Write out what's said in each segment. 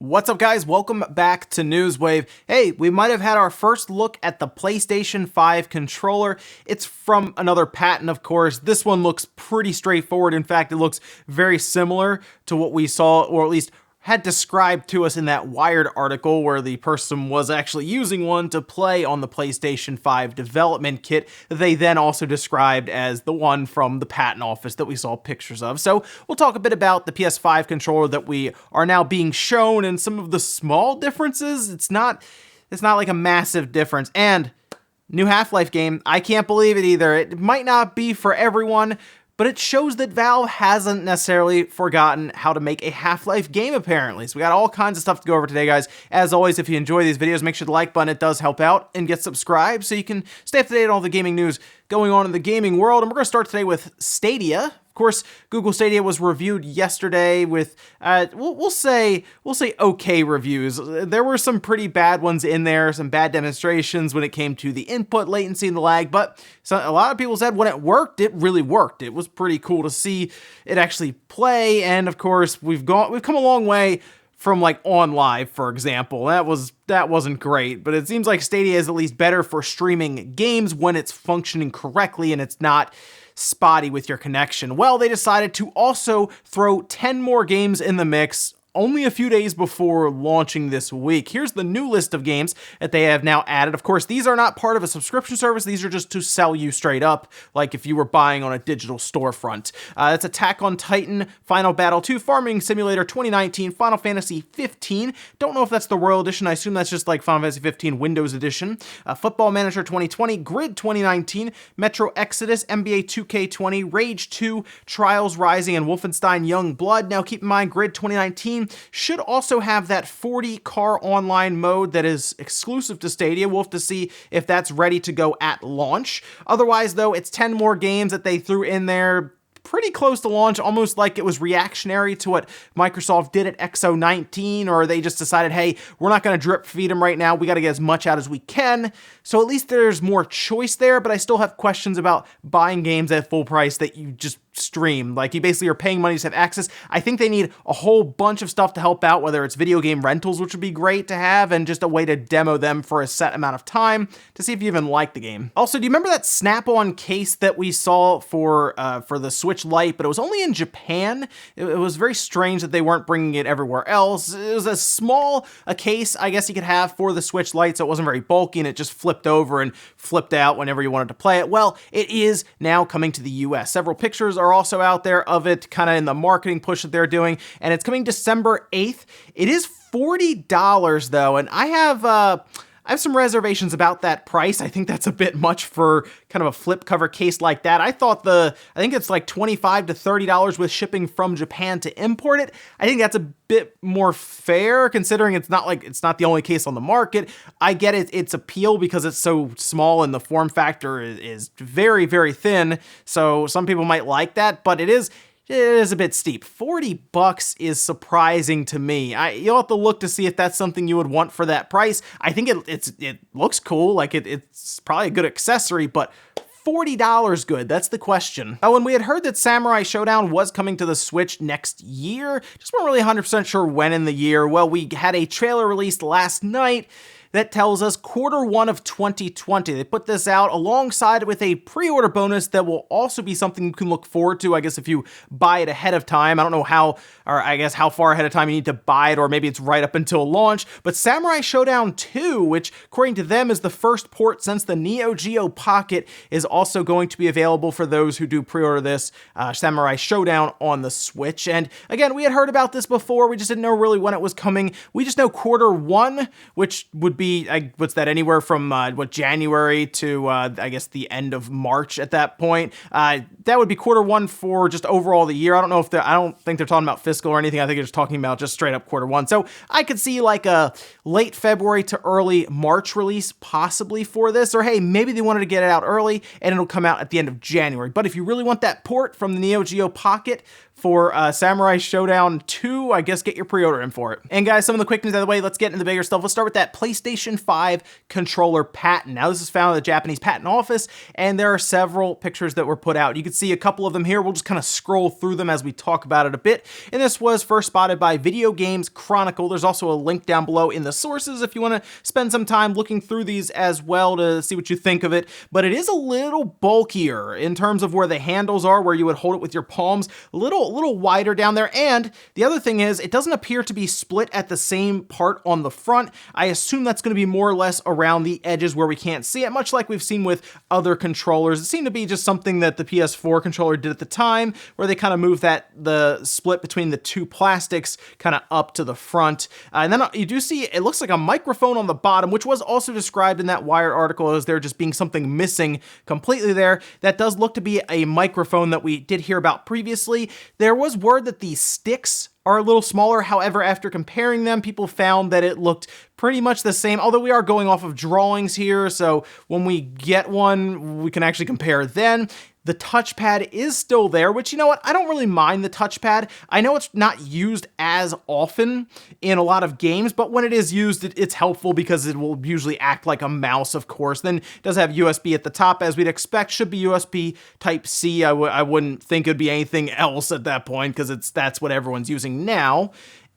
What's up, guys? Welcome back to Newswave. Hey, we might have had our first look at the PlayStation 5 controller. It's from another patent, of course. This one looks pretty straightforward. In fact, it looks very similar to what we saw, or at least had described to us in that Wired article where the person was actually using one to play on the PlayStation 5 development kit that they then also described as the one from the patent office that we saw pictures of. So we'll talk a bit about the PS5 controller that we are now being shown and some of the small differences. It's not like a massive difference. And new Half-Life game, I can't believe it either. It might not be for everyone, but it shows that Valve hasn't necessarily forgotten how to make a Half-Life game, apparently. So we got all kinds of stuff to go over today, guys. As always, if you enjoy these videos, make sure the like button, it does help out, and get subscribed so you can stay up to date on all the gaming news going on in the gaming world. And we're going to start today with Stadia. Of course, Google Stadia was reviewed yesterday with, we'll say okay reviews. There were some pretty bad ones in there, some bad demonstrations when it came to the input latency and the lag, but a lot of people said when it worked, it really worked. It was pretty cool to see it actually play, and of course, we've come a long way from like on live, for example. That wasn't great, but it seems like Stadia is at least better for streaming games when it's functioning correctly and it's not spotty with your connection. Well, they decided to also throw 10 more games in the mix only a few days before launching this week. Here's the new list of games that they have now added. Of course, these are not part of a subscription service. These are just to sell you straight up, like if you were buying on a digital storefront. That's Attack on Titan, Final Battle 2, Farming Simulator 2019, Final Fantasy 15. Don't know if that's the Royal Edition. I assume that's just like Final Fantasy 15 Windows Edition. Football Manager 2020, Grid 2019, Metro Exodus, NBA 2K20, Rage 2, Trials Rising, and Wolfenstein Young Blood. Now keep in mind, Grid 2019 should also have that 40 car online mode that is exclusive to Stadia. We'll have to see if that's ready to go at launch. Otherwise, though, it's 10 more games that they threw in there pretty close to launch, almost like it was reactionary to what Microsoft did at XO19, or they just decided, hey, we're not going to drip feed them right now. We got to get as much out as we can. So at least there's more choice there, but I still have questions about buying games at full price that you just stream. Like, you basically are paying money to have access. I think they need a whole bunch of stuff to help out, whether it's video game rentals, which would be great to have, and just a way to demo them for a set amount of time to see if you even like the game. Also, do you remember that Snap-on case that we saw for the Switch Lite, but it was only in Japan? It was very strange that they weren't bringing it everywhere else. It was as small a case, I guess, you could have for the Switch Lite, so it wasn't very bulky, and it just flipped over and flipped out whenever you wanted to play it. Well, it is now coming to the US. Several pictures are also out there of it, kind of in the marketing push that they're doing, and it's coming December 8th. It is $40 though, and I have some reservations about that price. I think that's a bit much for kind of a flip cover case like that. I think it's like $25 to $30 with shipping from Japan to import it. I think that's a bit more fair considering it's not the only case on the market. I get its appeal because it's so small and the form factor is very, very thin. So some people might like that, but it is a bit steep. $40 is surprising to me. You'll have to look to see if that's something you would want for that price. I think it looks cool, like it's probably a good accessory, but $40 good? That's the question. Oh, and we had heard that Samurai Shodown was coming to the Switch next year. Just weren't really 100% sure when in the year. Well, we had a trailer released last night that tells us Q1 of 2020. They put this out alongside with a pre-order bonus that will also be something you can look forward to, I guess, if you buy it ahead of time. I don't know how far ahead of time you need to buy it, or maybe it's right up until launch. But Samurai Shodown 2, which according to them is the first port since the Neo Geo Pocket, is also going to be available for those who do pre-order this Samurai Shodown on the Switch. And again, we had heard about this before. We just didn't know really when it was coming. We just know Q1, which would be, what's that, anywhere from January to I guess the end of March at that point. That would be Q1 for just overall the year. I don't think they're talking about fiscal or anything. I think they're just talking about just straight up Q1. So I could see like a late February to early March release possibly for this, or hey, maybe they wanted to get it out early and it'll come out at the end of January. But if you really want that port from the Neo Geo Pocket for Samurai Shodown 2. I guess get your pre-order in for it. And guys, some of the quick news out of the way, let's get into the bigger stuff. Let's start with that PlayStation 5 Controller Patent. Now, this is found in the Japanese Patent Office, and there are several pictures that were put out. You can see a couple of them here. We'll just kind of scroll through them as we talk about it a bit. And this was first spotted by Video Games Chronicle. There's also a link down below in the sources if you want to spend some time looking through these as well to see what you think of it. But it is a little bulkier in terms of where the handles are, where you would hold it with your palms, a little wider down there. And the other thing is, it doesn't appear to be split at the same part on the front. I assume that's going to be more or less around the edges where we can't see it, much like we've seen with other controllers. It seemed to be just something that the PS4 controller did at the time, where they kind of moved the split between the two plastics kind of up to the front. And then you do see, it looks like a microphone on the bottom, which was also described in that Wired article as there just being something missing completely there. That does look to be a microphone that we did hear about previously. There was word that the sticks are a little smaller. However, after comparing them, people found that it looked pretty much the same, although we are going off of drawings here, so when we get one, we can actually compare then. The touchpad is still there, which, you know what, I don't really mind the touchpad. I know it's not used as often in a lot of games, but when it is used, it's helpful because it will usually act like a mouse, of course. Then it does have USB at the top, as we'd expect. Should be USB Type-C. I wouldn't think it'd be anything else at that point, because that's what everyone's using now.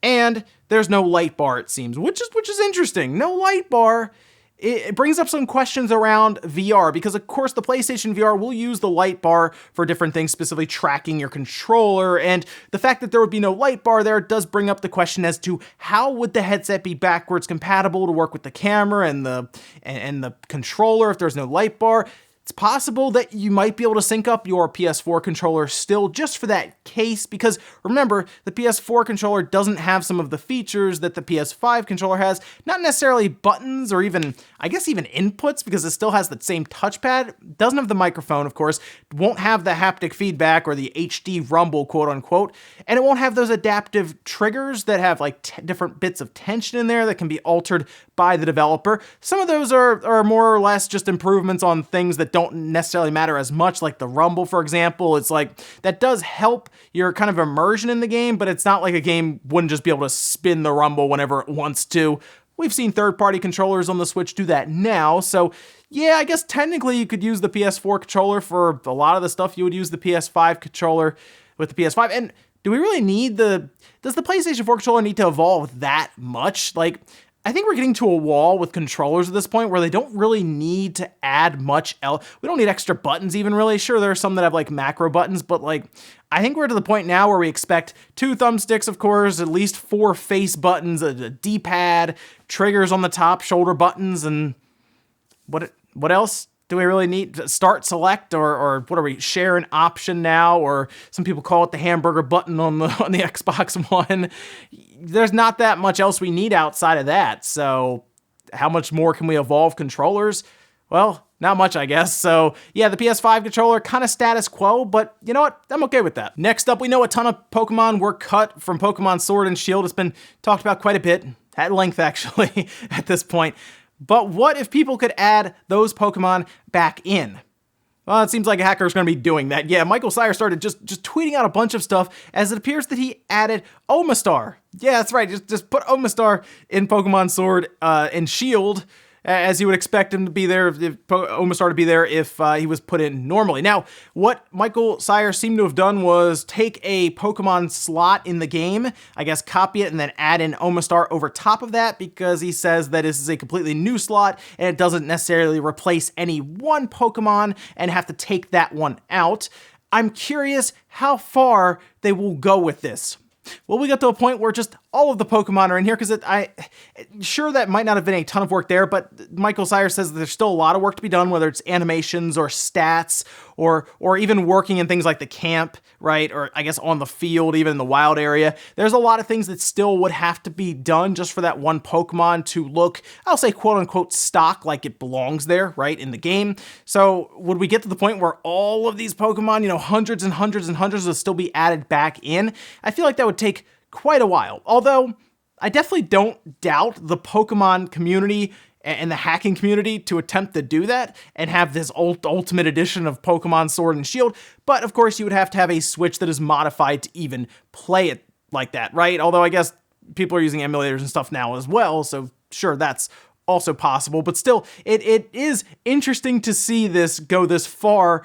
And there's no light bar, it seems, which is interesting. No light bar. It brings up some questions around VR, because of course the PlayStation VR will use the light bar for different things, specifically tracking your controller, and the fact that there would be no light bar there does bring up the question as to how would the headset be backwards compatible to work with the camera and the controller if there's no light bar. It's possible that you might be able to sync up your PS4 controller still just for that case, because remember, the PS4 controller doesn't have some of the features that the PS5 controller has, not necessarily buttons or even, I guess even inputs, because it still has the same touchpad, doesn't have the microphone, of course, won't have the haptic feedback or the HD rumble, quote unquote, and it won't have those adaptive triggers that have like different bits of tension in there that can be altered by the developer. Some of those are more or less just improvements on things that don't necessarily matter as much, like the rumble, for example. It's like, that does help your kind of immersion in the game, but it's not like a game wouldn't just be able to spin the rumble whenever it wants to. We've seen third-party controllers on the Switch do that now, so yeah, I guess technically you could use the PS4 controller for a lot of the stuff you would use the PS5 controller with the PS5. And do we really need does the PlayStation 4 controller need to evolve that much? Like, I think we're getting to a wall with controllers at this point where they don't really need to add much else. We don't need extra buttons even, really. Sure, there are some that have like macro buttons, but like, I think we're to the point now where we expect 2 thumbsticks, of course, at least 4 face buttons, a D-pad, triggers on the top, shoulder buttons, and what else do we really need? Start, select, or what are we, share an option now? Or some people call it the hamburger button on the Xbox One. There's not that much else we need outside of that. So how much more can we evolve controllers? Well, not much, I guess. So yeah, the PS5 controller, kind of status quo, but you know what? I'm okay with that. Next up, we know a ton of Pokemon were cut from Pokemon Sword and Shield. It's been talked about quite a bit, at length actually, at this point. But what if people could add those Pokemon back in? Well, it seems like a hacker is going to be doing that. Yeah, Michael Sire started just tweeting out a bunch of stuff, as it appears that he added Omastar. Yeah, that's right. Just put Omastar in Pokemon Sword and Shield, as you would expect him to be there, Omastar to be there if he was put in normally. Now, what Michael Sire seemed to have done was take a Pokemon slot in the game, I guess copy it, and then add in Omastar over top of that, because he says that this is a completely new slot, and it doesn't necessarily replace any one Pokemon and have to take that one out. I'm curious how far they will go with this. Will we get to a point where just all of the Pokemon are in here? Because sure, that might not have been a ton of work there, but Michael Sire says that there's still a lot of work to be done, whether it's animations or stats or even working in things like the camp, right? Or I guess on the field, even in the wild area. There's a lot of things that still would have to be done just for that one Pokemon to look, I'll say, quote unquote, stock, like it belongs there, right, in the game. So would we get to the point where all of these Pokemon, hundreds and hundreds and hundreds, will still be added back in? I feel like that would take quite a while. Although I definitely don't doubt the Pokemon community and the hacking community to attempt to do that and have this ultimate edition of Pokemon Sword and Shield. But of course, you would have to have a Switch that is modified to even play it like that, right? Although I guess people are using emulators and stuff now as well, so sure, that's also possible. But still, it is interesting to see this go this far.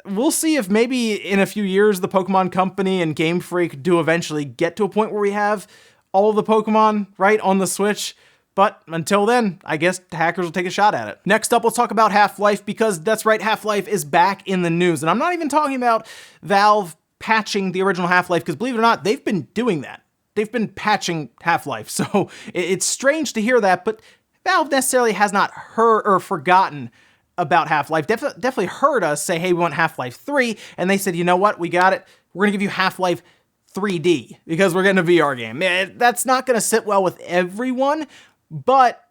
We'll see if maybe in a few years the Pokemon Company and Game Freak do eventually get to a point where we have all of the Pokemon, right, on the Switch. But until then, I guess hackers will take a shot at it. Next up, let's talk about Half-Life, because that's right, Half-Life is back in the news. And I'm not even talking about Valve patching the original Half-Life, because believe it or not, they've been doing that. They've been patching Half-Life. So it's strange to hear that, but Valve necessarily has not heard or forgotten about Half-Life. Definitely heard us say, hey, we want Half-Life 3, and they said, you know what, we got it. We're gonna give you Half-Life 3D, because we're getting a VR game. That's not gonna sit well with everyone, but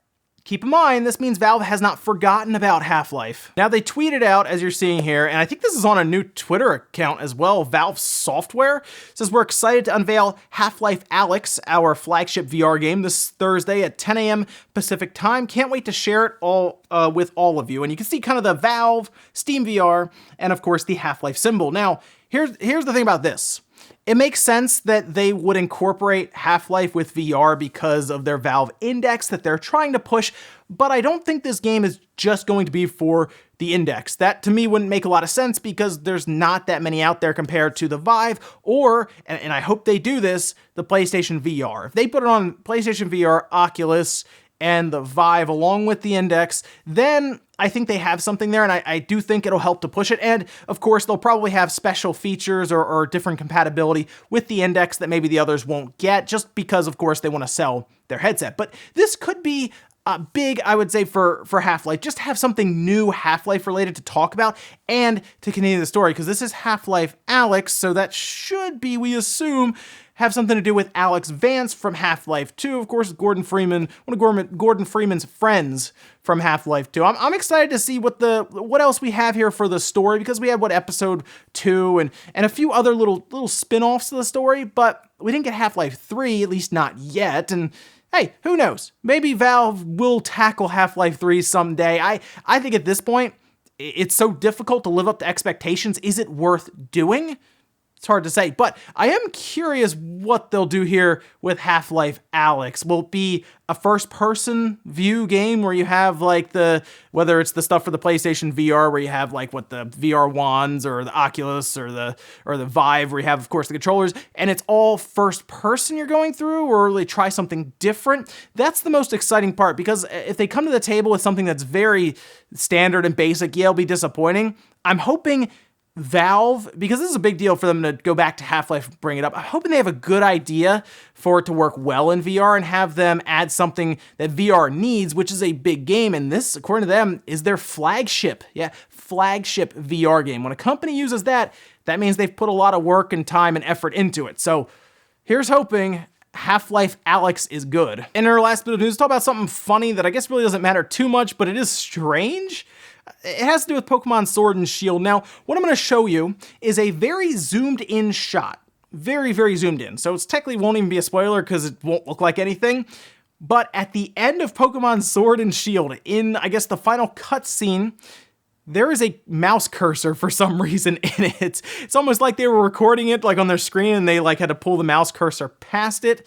keep in mind, this means Valve has not forgotten about Half-Life. Now, they tweeted out, as you're seeing here, and I think this is on a new Twitter account as well, Valve Software, says we're excited to unveil Half-Life Alyx, our flagship VR game, this Thursday at 10 a.m. Pacific time. Can't wait to share it all with all of you. And you can see kind of the Valve, Steam VR, and of course the Half-Life symbol. Now, here's the thing about this. It makes sense that they would incorporate Half-Life with VR because of their Valve Index that they're trying to push, but I don't think this game is just going to be for the Index. That, to me, wouldn't make a lot of sense because there's not that many out there compared to the Vive or, and I hope they do this, the PlayStation VR. If they put it on PlayStation VR, Oculus, and the Vive along with the Index, then I think they have something there, and I do think it'll help to push it. And of course, they'll probably have special features or different compatibility with the Index that maybe the others won't get, just because, of course, they want to sell their headset. But this could be big, I would say, for Half-Life. Just have something new Half-Life related to talk about and to continue the story, because this is Half-Life Alyx, so that should be, we assume, have something to do with Alex Vance from Half-Life 2. Of course, Gordon Freeman, one of Gordon Freeman's friends from Half-Life 2. I'm excited to see what else we have here for the story, because we had, episode 2 and a few other little spin-offs to the story, but we didn't get Half-Life 3, at least not yet, and hey, who knows? Maybe Valve will tackle Half-Life 3 someday. I think at this point, it's so difficult to live up to expectations. Is it worth doing? It's hard to say, but I am curious what they'll do here with Half-Life Alyx. Will it be a first-person view game where you have whether it's the stuff for the PlayStation VR where you have the VR wands or the Oculus or the Vive where you have, of course, the controllers, and it's all first-person you're going through, or will they try something different? That's the most exciting part, because if they come to the table with something that's very standard and basic, it'll be disappointing. I'm hoping Valve, because this is a big deal for them to go back to Half-Life and bring it up, I'm hoping they have a good idea for it to work well in VR and have them add something that VR needs, which is a big game, and this, according to them, is their flagship. Yeah, flagship VR game. When a company uses that, that means they've put a lot of work and time and effort into it. So here's hoping Half-Life Alyx is good. In our last bit of news, talk about something funny that I guess really doesn't matter too much, but it is strange. It has to do with Pokemon Sword and Shield. Now, what I'm going to show you is a very zoomed in shot. Very, very zoomed in. So it's technically won't even be a spoiler because it won't look like anything. But at the end of Pokemon Sword and Shield, in, I guess, the final cutscene, there is a mouse cursor for some reason in it. It's almost like they were recording it on their screen and they had to pull the mouse cursor past it.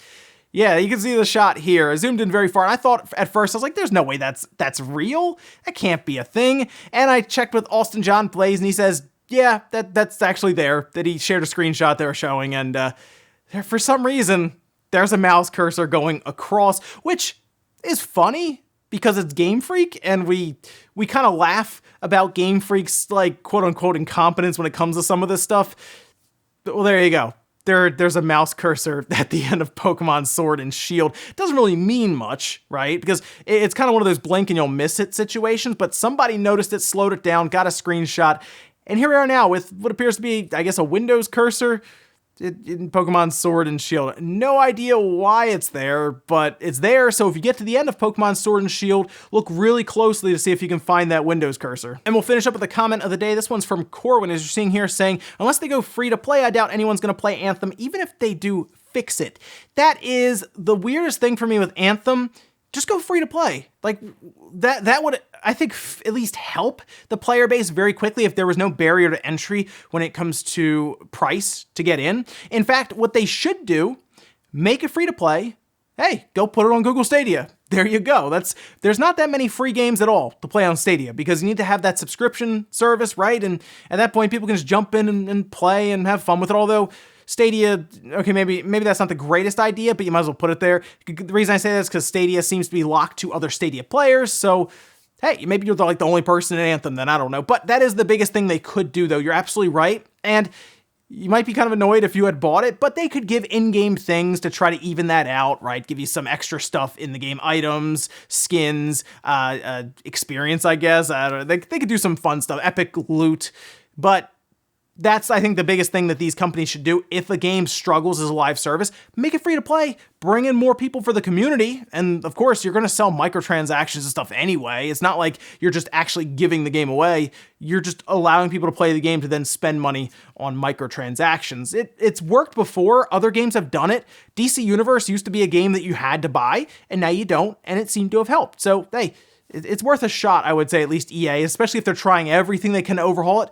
Yeah, you can see the shot here. I zoomed in very far, and I thought at first, I was like, there's no way that's real. That can't be a thing. And I checked with Austin John Plays, and he says, yeah, that's actually there, that he shared a screenshot they were showing, and for some reason, there's a mouse cursor going across, which is funny, because it's Game Freak, and we kind of laugh about Game Freak's, quote-unquote incompetence when it comes to some of this stuff. Well, there you go. There's a mouse cursor at the end of Pokemon Sword and Shield. It doesn't really mean much, right? Because it's kind of one of those blink and you'll miss it situations, but somebody noticed it, slowed it down, got a screenshot, and here we are now with what appears to be, I guess, a Windows cursor in Pokemon Sword and Shield. No idea why it's there, but it's there, so if you get to the end of Pokemon Sword and Shield, look really closely to see if you can find that Windows cursor. And we'll finish up with a comment of the day. This one's from Corwin, as you're seeing here, saying, unless they go free to play, I doubt anyone's going to play Anthem, even if they do fix it. That is the weirdest thing for me with Anthem. just go free to play. Like that would, I think, at least help the player base very quickly if there was no barrier to entry when it comes to price to get in. In fact, what they should do, make it free to play. Hey, go put it on Google Stadia. There you go. There's not that many free games at all to play on Stadia because you need to have that subscription service, right? And at that point, people can just jump in and play and have fun with it. Although Stadia, okay, maybe that's not the greatest idea, but you might as well put it there. The reason I say that is because Stadia seems to be locked to other Stadia players, so hey, maybe you're like the only person in Anthem, then I don't know. But that is the biggest thing they could do, though. You're absolutely right, and you might be kind of annoyed if you had bought it, but they could give in-game things to try to even that out, right? Give you some extra stuff in the game, items, skins, experience, I guess. I don't know. They could do some fun stuff, epic loot, but that's, I think, the biggest thing that these companies should do. If a game struggles as a live service, make it free to play, bring in more people for the community, and of course, you're going to sell microtransactions and stuff anyway. It's not like you're just actually giving the game away. You're just allowing people to play the game to then spend money on microtransactions. It's worked before. Other games have done it. DC Universe used to be a game that you had to buy, and now you don't, and it seemed to have helped. So, hey, it's worth a shot, I would say, at least EA, especially if they're trying everything they can to overhaul it.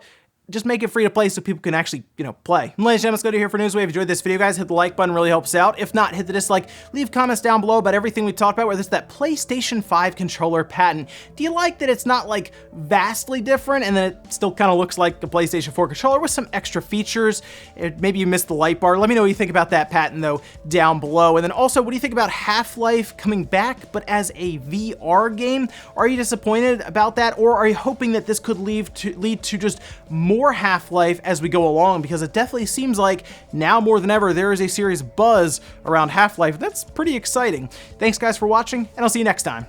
Just make it free to play so people can actually, play. And ladies and gentlemen, let's go to here for Newswave. If you enjoyed this video, guys, hit the like button, really helps out. If not, hit the dislike. Leave comments down below about everything we talked about, whether it's that PlayStation 5 controller patent. Do you like that it's not like vastly different and then it still kind of looks like the PlayStation 4 controller with some extra features? Maybe you missed the light bar. Let me know what you think about that patent, though, down below. And then also, what do you think about Half-Life coming back, but as a VR game? Are you disappointed about that, or are you hoping that this could lead to just more Half-Life as we go along? Because it definitely seems like now more than ever there is a serious buzz around Half-Life. That's pretty exciting. Thanks guys for watching, and I'll see you next time.